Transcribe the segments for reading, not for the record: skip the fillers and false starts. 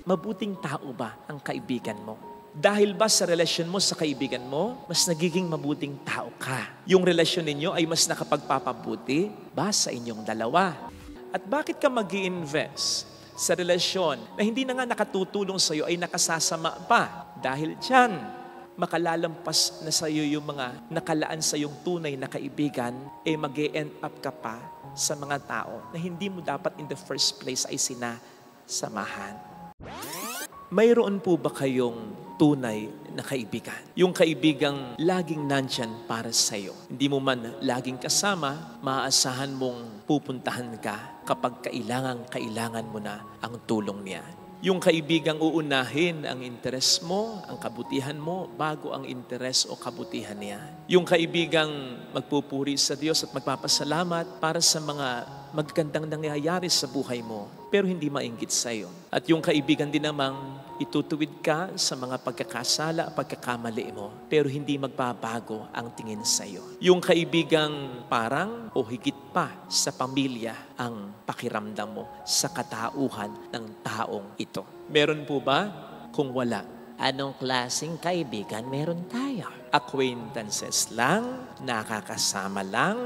Mabuting tao ba ang kaibigan mo? Dahil ba sa relasyon mo sa kaibigan mo, mas nagiging mabuting tao ka? Yung relasyon ninyo ay mas nakapagpapabuti ba sa inyong dalawa? At bakit ka mag-i-invest sa relasyon na hindi na nga nakatutulong sa iyo ay nakasasama pa? Dahil dyan, makalalampas na sa iyo yung mga nakalaan sa iyong tunay na kaibigan, mag-e-end up ka pa sa mga tao na hindi mo dapat in the first place ay sinasamahan. Mayroon po ba kayong tunay na kaibigan? Yung kaibigang laging nandyan para sa iyo. Hindi mo man laging kasama, maaasahan mong pupuntahan ka kapag kailangan mo na ang tulong niya. Yung kaibigang uunahin ang interes mo, ang kabutihan mo, bago ang interes o kabutihan niya. Yung kaibigang magpupuri sa Diyos at magpapasalamat para sa mga magagandang nangyayari sa buhay mo, pero hindi mainggit sa iyo. At yung kaibigan din namang itutuwid ka sa mga pagkakasala, pagkakamali mo, pero hindi magbabago ang tingin sa iyo. Yung kaibigang parang o higit pa sa pamilya ang pakiramdam mo sa katauhan ng taong ito. Meron po ba? Kung wala, anong klaseng kaibigan meron tayo? Acquaintances lang, nakakasama lang,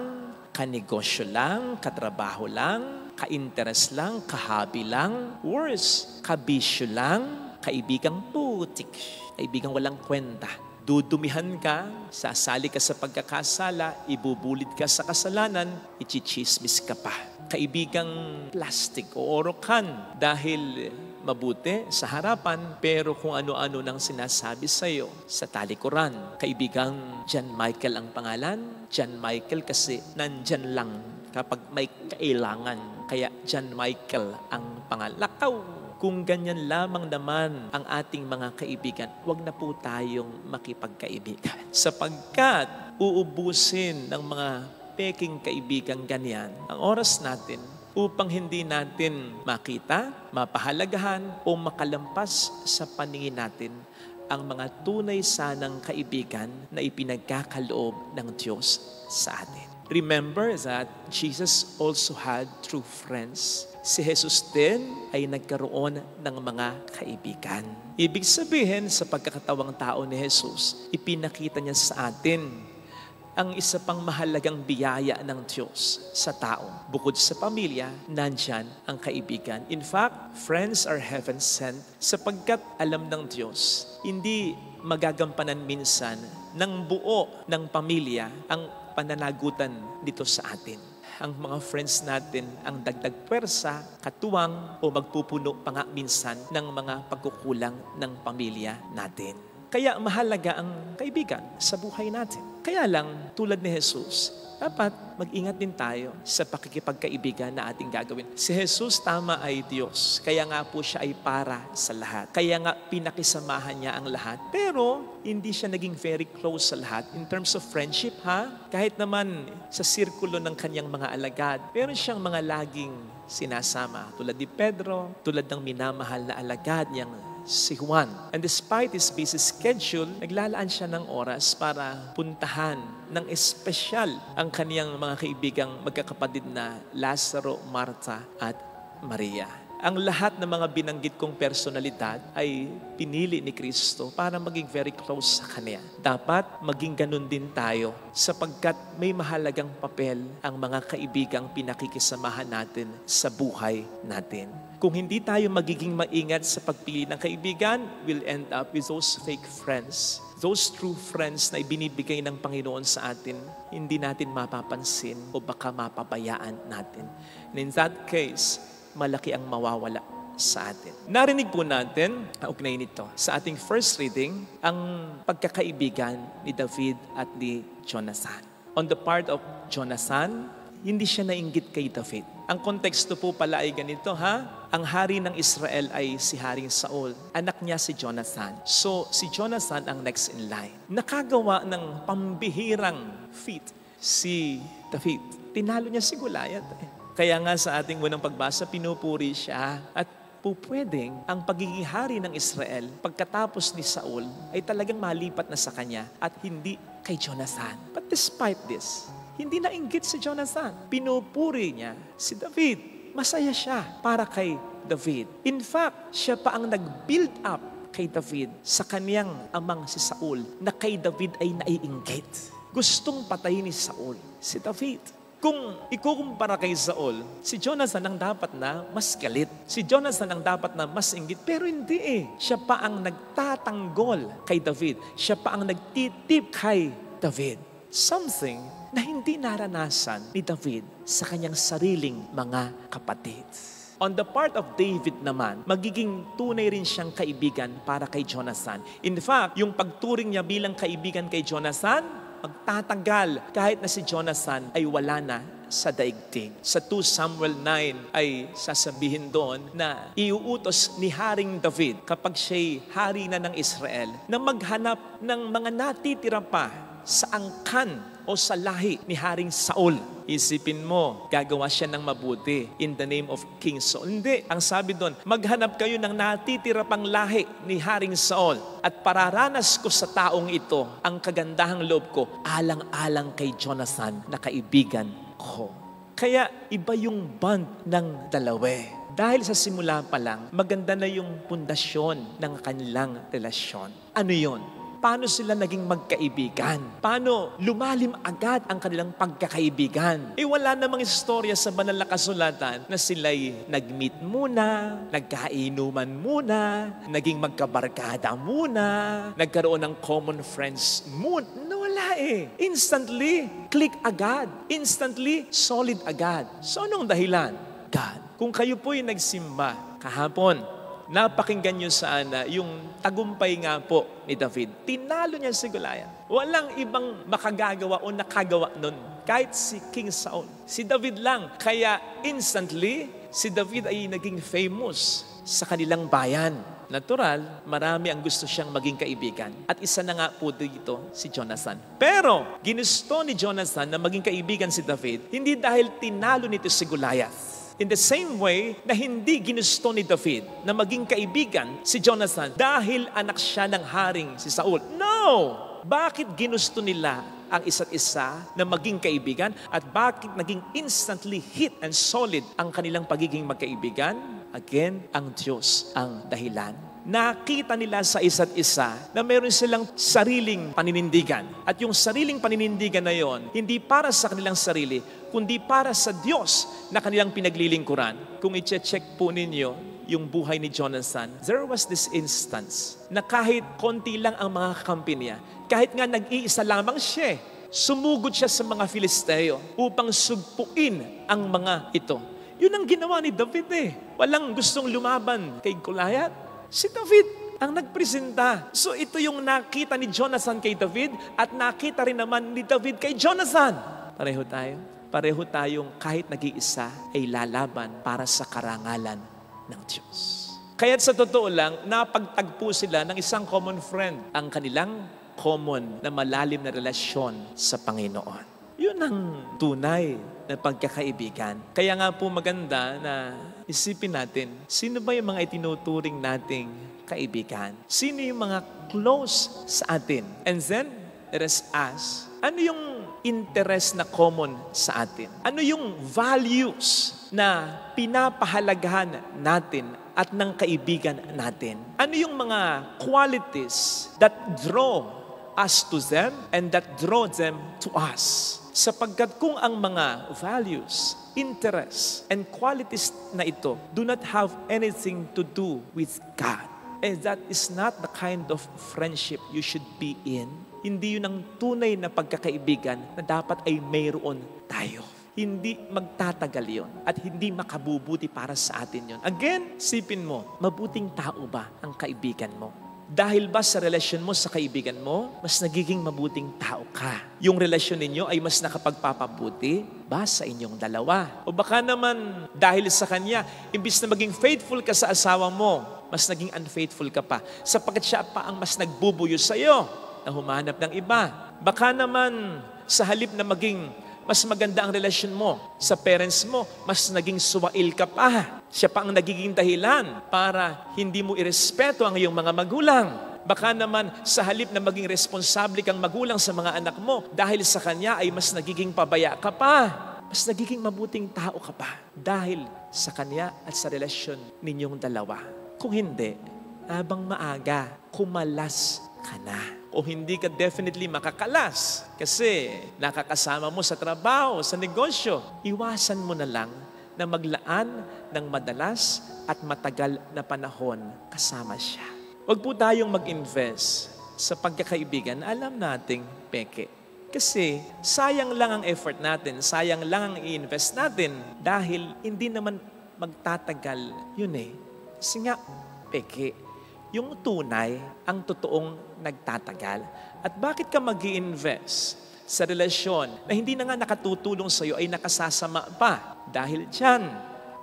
kanegosyo lang, katrabaho lang, ka-interest lang, kahabi lang, worse, kabisyo lang, kaibigang putik, kaibigang walang kwenta. Dudumihan ka, sasali ka sa pagkakasala, ibubulid ka sa kasalanan, ichichismis ka pa. Kaibigang plastic o orokan dahil mabuti sa harapan pero kung ano-ano nang sinasabi sa iyo sa talikuran. Kaibigang John Michael ang pangalan. John Michael kasi nandyan lang kapag may kailangan. Kaya John Michael ang pangalan. Lakaw! Kung ganyan lamang naman ang ating mga kaibigan, huwag na po tayong makipagkaibigan. Sapagkat uubusin ng mga peking kaibigan ganyan ang oras natin upang hindi natin makita, mapahalagahan o makalampas sa paningin natin ang mga tunay sanang kaibigan na ipinagkakaloob ng Diyos sa atin. Remember that Jesus also had true friends. Si Jesus din ay nagkaroon ng mga kaibigan. Ibig sabihin, sa pagkakatawang tao ni Jesus, ipinakita niya sa atin ang isa pang mahalagang biyaya ng Diyos sa tao. Bukod sa pamilya, nandyan ang kaibigan. In fact, friends are heaven sent sapagkat alam ng Diyos, hindi magagampanan minsan ng buo ng pamilya ang pananagutan dito sa atin. Ang mga friends natin ang dagdag pwersa, katuwang o magpupuno pa nga minsan ng mga pagkukulang ng pamilya natin. Kaya mahalaga ang kaibigan sa buhay natin. Kaya lang, tulad ni Jesus, dapat mag-ingat din tayo sa pakikipagkaibigan na ating gagawin. Si Jesus tama ay Diyos, kaya nga po siya ay para sa lahat. Kaya nga pinakisamahan niya ang lahat. Pero hindi siya naging very close sa lahat in terms of friendship, ha? Kahit naman sa sirkulo ng kanyang mga alagad, meron siyang mga laging sinasama. Tulad ni Pedro, tulad ng minamahal na alagad niyang si Juan. And despite his busy schedule, naglalaan siya ng oras para puntahan ng espesyal ang kaniyang mga kaibigang magkakapatid na Lazaro, Marta at Maria. Ang lahat ng mga binanggit kong personalidad ay pinili ni Kristo para maging very close sa Kanya. Dapat maging ganun din tayo sapagkat may mahalagang papel ang mga kaibigang pinakikisamahan natin sa buhay natin. Kung hindi tayo magiging maingat sa pagpili ng kaibigan, we'll end up with those fake friends. Those true friends na ibinibigay ng Panginoon sa atin, hindi natin mapapansin o baka mapabayaan natin. And in that case, malaki ang mawawala sa atin. Narinig po natin, ugnay nito, sa ating first reading, ang pagkakaibigan ni David at ni Jonathan. On the part of Jonathan, hindi siya nainggit kay David. Ang konteksto po pala ay ganito, ha? Ang hari ng Israel ay si Haring Saul. Anak niya si Jonathan. So, si Jonathan ang next in line. Nakagawa ng pambihirang feat si David. Tinalo niya si Goliath. Kaya nga sa ating unang pagbasa, pinupuri siya. At pupwedeng ang pagiging hari ng Israel pagkatapos ni Saul ay talagang malipat na sa kanya at hindi kay Jonathan. But despite this, hindi nainggit si Jonathan. Pinupuri niya si David. Masaya siya para kay David. In fact, siya pa ang nag-build up kay David sa kaniyang amang si Saul na kay David ay naiinggit. Gustong patayin ni Saul si David. Kung ikukumpara kay Saul, si Jonathan ang dapat na mas galit. Si Jonathan ang dapat na mas inggit. Pero hindi eh. Siya pa ang nagtatanggol kay David. Siya pa ang nagtitip kay David. Something na hindi naranasan ni David sa kanyang sariling mga kapatid. On the part of David naman, magiging tunay rin siyang kaibigan para kay Jonathan. In fact, yung pagturing niya bilang kaibigan kay Jonathan, magtatagal kahit na si Jonathan ay wala na sa daigdig. Sa 2 Samuel 9 ay sasabihin doon na iuutos ni Haring David kapag siya'y hari na ng Israel na maghanap ng mga natitira pa sa angkan o sa lahi ni Haring Saul. Isipin mo, gagawa siya ng mabuti in the name of King Saul. Hindi, ang sabi doon, maghanap kayo ng natitira pang lahi ni Haring Saul at pararanas ko sa taong ito ang kagandahang loob ko alang-alang kay Jonathan na kaibigan ko. Kaya iba yung bond ng dalawa. Dahil sa simula pa lang, maganda na yung pundasyon ng kanilang relasyon. Ano yun? Paano sila naging magkaibigan? Paano lumalim agad ang kanilang pagkakaibigan? Wala namang istorya sa banal na kasulatan na sila'y nag-meet muna, nagkainuman muna, naging magkabarkada muna, nagkaroon ng common friends muna. Wala eh. Instantly, click agad. Instantly, solid agad. So anong dahilan? God. Kung kayo po'y nagsimba kahapon, napakinggan nyo sana yung tagumpay nga po ni David. Tinalo niya si Goliath. Walang ibang makagagawa o nakagawa nun. Kahit si King Saul. Si David lang. Kaya instantly, si David ay naging famous sa kanilang bayan. Natural, marami ang gusto siyang maging kaibigan. At isa na nga po dito, si Jonathan. Pero, ginusto ni Jonathan na maging kaibigan si David, hindi dahil tinalo nito si Goliath. In the same way na hindi ginusto ni David na maging kaibigan si Jonathan dahil anak siya ng haring si Saul. No! Bakit ginusto nila ang isa't isa na maging kaibigan at bakit naging instantly hit and solid ang kanilang pagiging magkaibigan? Again, ang Diyos ang dahilan. Nakita nila sa isa't isa na meron silang sariling paninindigan. At yung sariling paninindigan na yon, hindi para sa kanilang sarili, kundi para sa Diyos na kanilang pinaglilingkuran. Kung i-check po ninyo yung buhay ni Jonathan, there was this instance na kahit konti lang ang mga kakampi niya, kahit nga nag-iisa lamang siya, sumugod siya sa mga Filisteo upang sugpuin ang mga ito. Yun ang ginawa ni David eh. Walang gustong lumaban kay Goliath. Si David ang nagpresenta. So ito yung nakita ni Jonathan kay David at nakita rin naman ni David kay Jonathan. Pareho tayo. Pareho tayong kahit nag-iisa ay lalaban para sa karangalan ng Diyos. Kaya't sa totoo lang, napagtagpo sila ng isang common friend, ang kanilang common na malalim na relasyon sa Panginoon. Yun ang tunay na pagkakaibigan. Kaya nga po maganda na isipin natin, sino ba yung mga itinuturing nating kaibigan? Sino yung mga close sa atin? And then, let us ask, ano yung interest na common sa atin? Ano yung values na pinapahalagahan natin at ng kaibigan natin? Ano yung mga qualities that draw us to them and that draw them to us? Sapagkat kung ang mga values, interests, and qualities na ito do not have anything to do with God, that is not the kind of friendship you should be in. Hindi yun ang tunay na pagkakaibigan na dapat ay mayroon tayo. Hindi magtatagal yun at hindi makabubuti para sa atin yun. Again, sipin mo, mabuting tao ba ang kaibigan mo? Dahil ba sa relasyon mo sa kaibigan mo, mas nagiging mabuting tao ka? Yung relasyon ninyo ay mas nakapagpapabuti ba sa inyong dalawa? O baka naman dahil sa kanya, imbis na maging faithful ka sa asawa mo, mas naging unfaithful ka pa, sapagkat siya pa ang mas nagbubuyo sa iyo na humanap ng iba. Baka naman sa halip na maging mas maganda ang relasyon mo sa parents mo, mas naging suwail ka pa. Siya pa ang nagiging dahilan para hindi mo irespeto ang iyong mga magulang. Baka naman sa halip na maging responsable kang magulang sa mga anak mo, dahil sa kanya ay mas nagiging pabaya ka pa. Mas nagiging mabuting tao ka pa dahil sa Kanya at sa relasyon ninyong dalawa. Kung hindi, habang maaga, kumalas ka na. O hindi ka definitely makakalas kasi nakakasama mo sa trabaho, sa negosyo. Iwasan mo na lang na maglaan ng madalas at matagal na panahon kasama siya. Huwag po tayong mag-invest sa pagkakaibigan na alam nating peke. Kasi sayang lang ang effort natin, sayang lang ang i-invest natin dahil hindi naman magtatagal yun eh. Kasi nga, peke. Yung tunay, ang totoong nagtatagal. At bakit ka mag-i-invest sa relasyon na hindi na nga nakatutulong sa iyo ay nakasasama pa? Dahil dyan,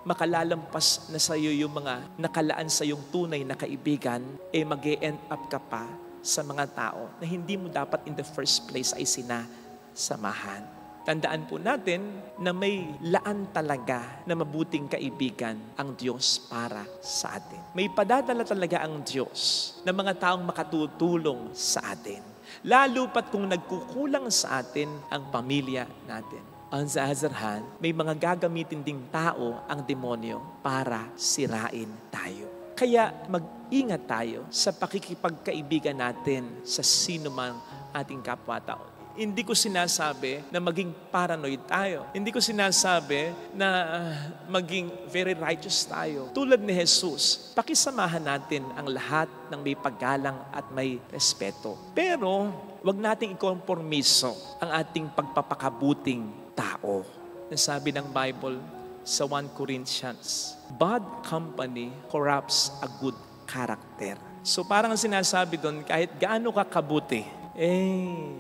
makalalampas na sa iyo yung mga nakalaan sa iyong tunay na kaibigan, mag-e-end up ka pa sa mga tao na hindi mo dapat in the first place ay sinasamahan. Tandaan po natin na may laan talaga na mabuting kaibigan ang Diyos para sa atin. May padadala talaga ang Diyos na mga taong makatutulong sa atin. Lalo pat kung nagkukulang sa atin ang pamilya natin. On the other hand, may mga gagamitin ding tao ang demonyo para sirain tayo. Kaya mag-ingat tayo sa pakikipagkaibigan natin sa sino man ating kapwa-tao. Hindi ko sinasabi na maging paranoid tayo. Hindi ko sinasabi na maging very righteous tayo. Tulad ni Jesus, pakisamahan natin ang lahat ng may paggalang at may respeto. Pero, wag nating ikompormiso ang ating pagpapakabuting tao. Nasabi ng Bible sa 1 Corinthians, bad company corrupts a good character. So parang sinasabi doon, kahit gaano ka kabuti,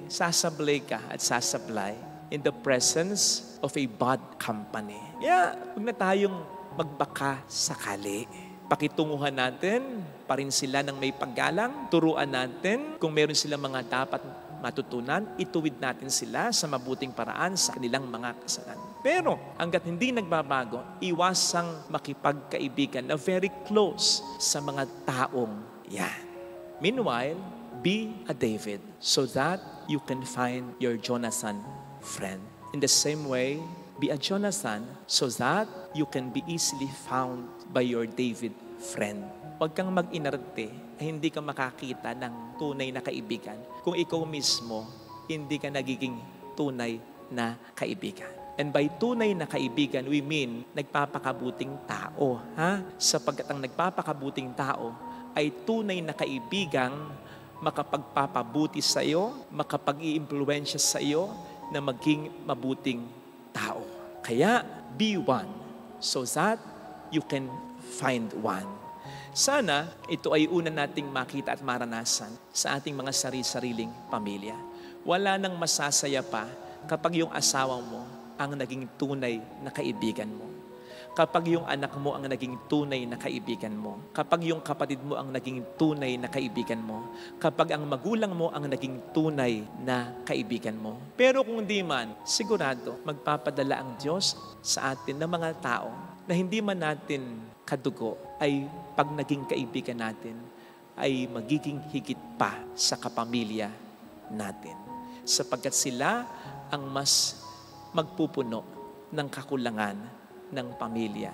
sasablay ka at sasablay in the presence of a bad company. Huwag na tayong magbaka sakali. Pakitunguhan natin pa rin sila ng may paggalang. Turuan natin kung meron silang mga dapat matutunan. Ituwid natin sila sa mabuting paraan sa kanilang mga kasalanan. Pero hanggat hindi nagbabago, iwasang makipagkaibigan na very close sa mga taong yan. Meanwhile, be a David so that you can find your Jonathan friend. In the same way, be a Jonathan so that you can be easily found by your David friend. Huwag kang mag-inarte ay hindi ka makakita ng tunay na kaibigan kung ikaw mismo hindi ka nagiging tunay na kaibigan. And by tunay na kaibigan, we mean nagpapakabuting tao. Sapagkat ang nagpapakabuting tao ay tunay na kaibigang makapagpapabuti sa iyo, makapag-i-impluwensya sa iyo na maging mabuting tao. Kaya, be one so that you can find one. Sana ito ay una nating makita at maranasan sa ating mga sari-sariling pamilya. Wala nang masasaya pa kapag yung asawa mo ang naging tunay na kaibigan mo. Kapag yung anak mo ang naging tunay na kaibigan mo, kapag yung kapatid mo ang naging tunay na kaibigan mo, kapag ang magulang mo ang naging tunay na kaibigan mo. Pero kung di man, sigurado magpapadala ang Diyos sa atin ng mga tao na hindi man natin kadugo, ay pag naging kaibigan natin, ay magiging higit pa sa kapamilya natin. Sapagkat sila ang mas magpupuno ng kakulangan ng pamilya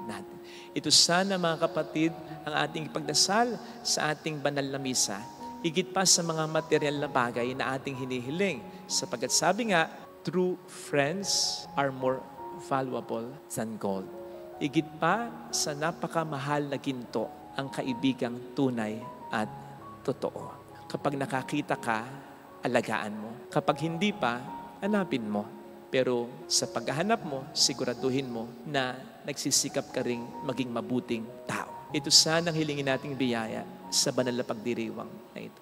natin. Ito sana mga kapatid ang ating ipagdasal sa ating banal na misa, higit pa sa mga material na bagay na ating hinihiling. Sapagkat sabi nga, true friends are more valuable than gold. Higit pa sa napakamahal na ginto ang kaibigang tunay at totoo. Kapag nakakita ka, alagaan mo. Kapag hindi pa, hanapin mo. Pero sa paghahanap mo, siguraduhin mo na nagsisikap ka ring maging mabuting tao. Ito sana ang hilingin nating biyaya sa banal na pagdiriwang na ito.